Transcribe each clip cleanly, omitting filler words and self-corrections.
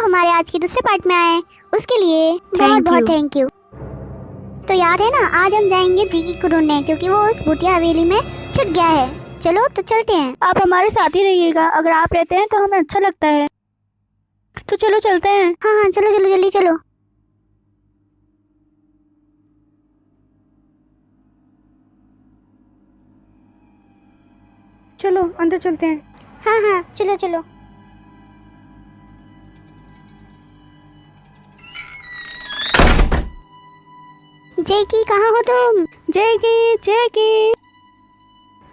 हमारे आज के दूसरे पार्ट में आए उसके लिए बहुत बहुत थैंक यू। तो याद है ना, आज हम जाएंगे जेकी को ढूंढने, क्योंकि वो उस भूतिया हवेली में छुप गया है। चलो तो चलते हैं। आप हमारे साथ ही रहिएगा, अगर आप रहते हैं तो हमें अच्छा लगता है। तो चलो चलते हैं। हाँ हाँ चलो चलो जल्दी चलो। चलो अंदर चलते हैं। हाँ हाँ चलो चलो। जेकी कहाँ हो तुम? जेकी जेकी।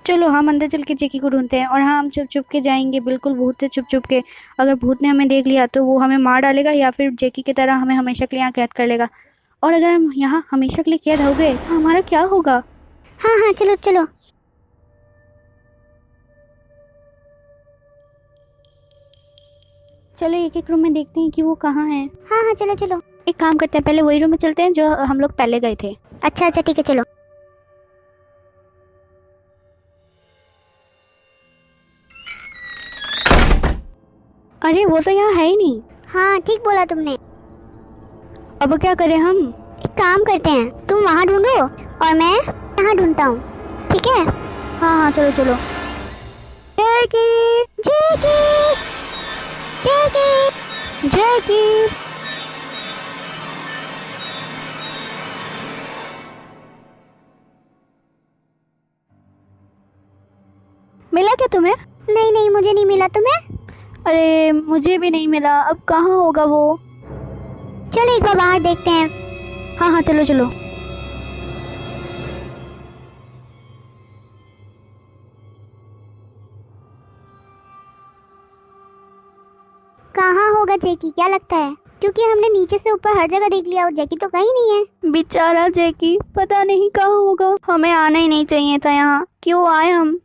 चलो हम अंदर चल के जेकी को ढूंढते हैं, और हाँ हम छुप छुप के जाएंगे, बिल्कुल भूत से छुप छुप के। अगर भूत ने हमें देख लिया तो वो हमें मार डालेगा, या फिर जेकी की तरह हमें हमेशा के लिए यहाँ कैद कर लेगा। और अगर हम यहाँ हमेशा के लिए कैद हो गए तो हमारा क्या होगा? हाँ हाँ चलो चलो। चलो एक एक रूम में देखते हैं कि वो कहाँ है। हाँ हाँ चलो चलो। एक काम करते हैं, पहले वही रूम में चलते हैं जो हम लोग पहले गए थे। अच्छा अच्छा ठीक है चलो। अरे वो तो यहाँ है ही नहीं। हाँ ठीक बोला तुमने। अब क्या करें हम? एक काम करते हैं, तुम वहाँ ढूंढो और मैं यहाँ ढूंढता हूँ, ठीक है? हाँ हाँ चलो चलो। जेकी जेकी जेकी जेकी। मिला क्या तुम्हें? नहीं नहीं मुझे नहीं मिला। तुम्हें? अरे मुझे भी नहीं मिला। अब कहाँ होगा वो? चलो एक बार बाहर देखते हैं। हाँ हाँ चलो चलो। कहाँ होगा जेकी, क्या लगता है? क्योंकि हमने नीचे से ऊपर हर जगह देख लिया और जेकी तो कहीं नहीं है। बेचारा जेकी, पता नहीं कहाँ होगा। हमें आना ही नहीं चाहिए था यहाँ, क्यों आए हम?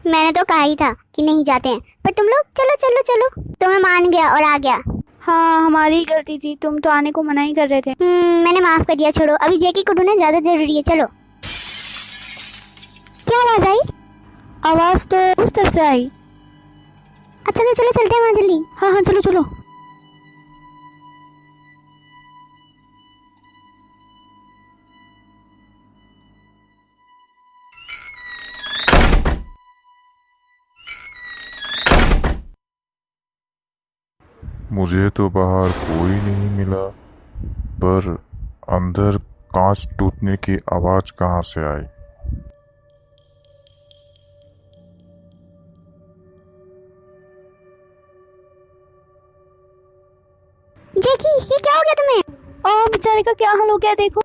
मैंने तो कहा ही था कि नहीं जाते हैं, पर तुम लोग चलो चलो चलो। तुम्हें मान गया और आ गया। हाँ हमारी ही गलती थी, तुम तो आने को मना ही कर रहे थे। मैंने माफ कर दिया, छोड़ो। अभी जेकी को ढूंढना ज्यादा जरूरी है। चलो। क्या आवाज आई? आवाज तो उस तरफ से आई। अच्छा चलो चलो चलते हैं वहाँ जल्दी। हाँ हाँ चलो चलो। मुझे तो बाहर कोई नहीं मिला, पर अंदर कांच टूटने की आवाज कहाँ से आई? जेकी ये क्या हो गया तुम्हें? बेचारे का क्या हाल हो गया देखो।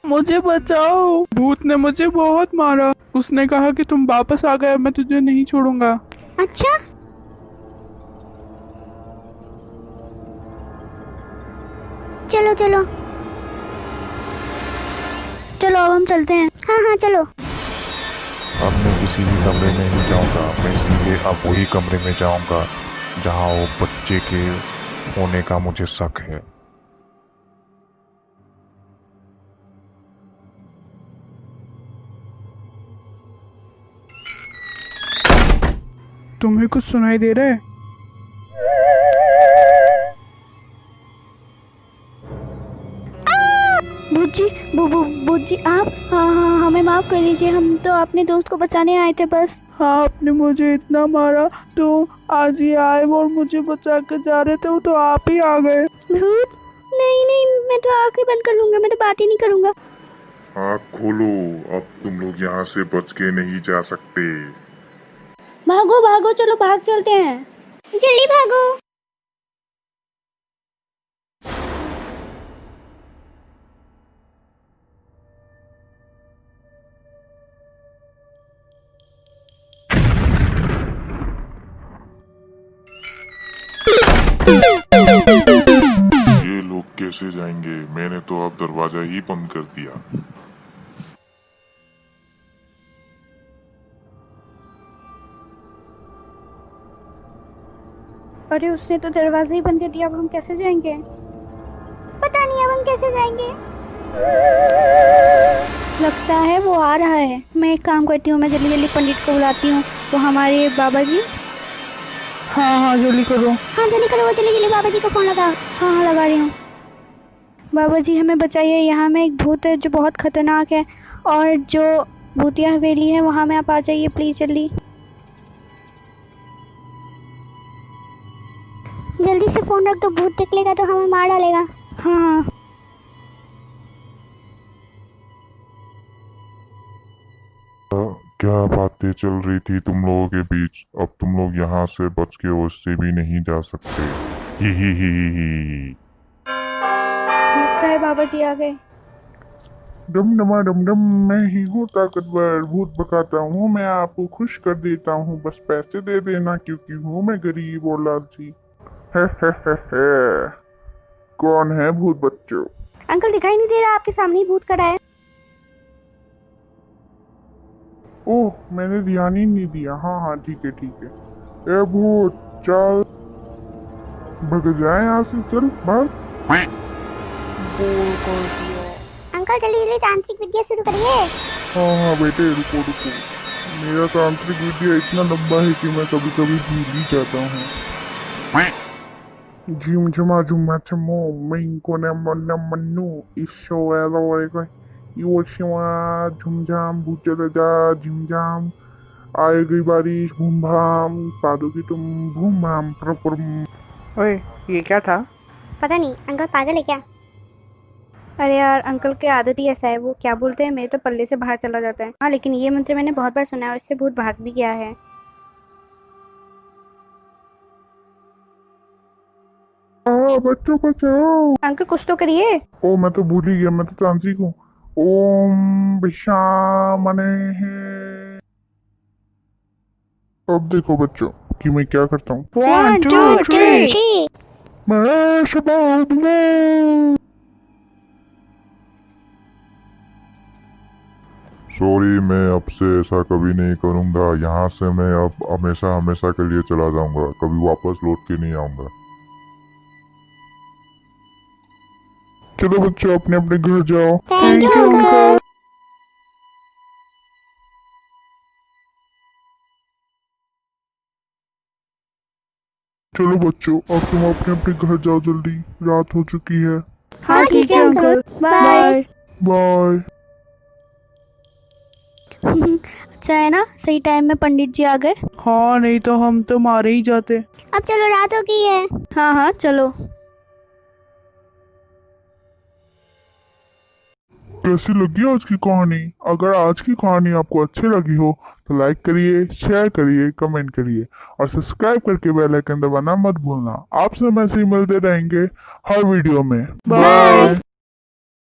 मुझे बचाओ, भूत ने मुझे बहुत मारा। उसने कहा कि तुम वापस आ गए, मैं तुझे नहीं छोड़ूंगा। अच्छा चलो चलो चलो अब हम चलते हैं। हाँ हाँ चलो। अब मैं किसी भी कमरे में नहीं जाऊंगा, मैं सीधे अब वही कमरे में जाऊंगा जहां वो बच्चे के होने का मुझे शक है। तुम्हें कुछ सुनाई दे रहा है? भूत जी आप, हाँ हमें माफ कर दीजिए, हम तो अपने दोस्त को बचाने आए थे बस। हाँ, आपने मुझे इतना मारा तो आज ही आए और मुझे बचा के जा रहे थे, वो तो आप ही आ गए। भूत? नहीं नहीं, मैं तो आंखें बंद कर लूंगा, मैं तो बात ही नहीं करूंगा। आँख खोलो, अब तुम लोग यहाँ से बच के नहीं जा सकते। भागो भागो, चलो भाग चलते हैं। जल्दी भागो। ये लोग कैसे जाएंगे? मैंने तो अब दरवाजा ही बंद कर दिया। अरे उसने तो दरवाजा ही बंद कर दिया, अब हम कैसे जाएंगे? पता नहीं अब हम कैसे जाएंगे। लगता है वो आ रहा है। मैं एक काम करती हूँ, मैं जल्दी जल्दी पंडित को बुलाती हूँ, वो हमारे बाबा जी। हाँ हाँ जल्दी करो। हाँ जल्दी करो, वो जल्दी जल्दी बाबा जी को फोन लगाओ। हाँ हाँ लगा रही हूँ। बाबा जी हमें बचाइए, यहाँ में एक भूत है जो बहुत खतरनाक है, और जो भूतिया हवेली है वहाँ में आप आ जाइए प्लीज़ जल्दी। जल्दी से फोन रख दो, भूत निकलेगा तो हमें मार डालेगा। हाँ हाँ क्या बातें चल रही थी तुम लोगों के बीच? अब तुम लोग यहाँ से बच के उससे भी नहीं जा सकते। ही। लगता है बाबा जी आ गए। डम डमा डम डम, मैं ही हूँ ताकतवर, भूत भगाता हूँ, मैं आपको खुश कर देता हूँ, बस पैसे दे देना क्योंकि हूँ मैं गरीब और लालची। है। कौन है भूत बच्चों? अंकल दिखाई नहीं दे रहा, आपके सामने ही भूत खड़ा है। ओह, मैंने ध्यान ही नहीं दिया। हाँ हाँ ठीक है। ए भूत, चल भग जाए यहाँ से, चल भाग। अंकल जल्दी जल्दी तांत्रिक विद्या शुरू करिए। हाँ बेटे, रुको। मेरा तांत्रिक विद्या इतना लंबा है कि मैं कभी कभी भूल ही जाता हूँ। झिम झमा झुमा छमो मैं को मन्नू ईशो एलो यो शिवा झुमझाम भूचरजा झिमझाम आए गई बारिश भूम भाम पादोगी तुम भूम भाम प्रपुरम। ओए ये क्या था? पता नहीं, अंकल पागल है क्या? अरे यार अंकल की आदत ही ऐसा है, वो क्या बोलते हैं मेरे तो पल्ले से बाहर चला जाता है। हाँ लेकिन ये मंत्र मैंने बहुत बार सुना है और इससे भूत भाग भी गया है। बच्चों बचाओ। अंकल कुछ तो करिए। ओ मैं तो भूल ही गया, मैं तो तांत्रिक हूँ। ओम विशामने है। अब देखो बच्चों कि मैं क्या करता हूँ। 1 2 3। मैं शबाब में। सॉरी, मैं अब से ऐसा कभी नहीं करूँगा। यहाँ से मैं अब हमेशा के लिए चला जाऊँगा, कभी वापस लौट के नहीं आऊँगा। चलो बच्चों अपने अपने घर जाओ। Thank you uncle. चलो बच्चों अब तुम अपने अपने घर जाओ, जल्दी रात हो चुकी है। हाँ ठीक है अंकल, बाय। बाय। अच्छा है ना, सही टाइम में पंडित जी आ गए। हाँ नहीं तो हम तो मारे ही जाते। अब चलो, रात हो गई है। हाँ हाँ चलो। कैसी लगी आज की कहानी? अगर आज की कहानी आपको अच्छी लगी हो तो लाइक करिए, शेयर करिए, कमेंट करिए और सब्सक्राइब करके बेल आइकन दबाना मत भूलना। आपसे हम ऐसे ही मिलते रहेंगे हर वीडियो में। बाय।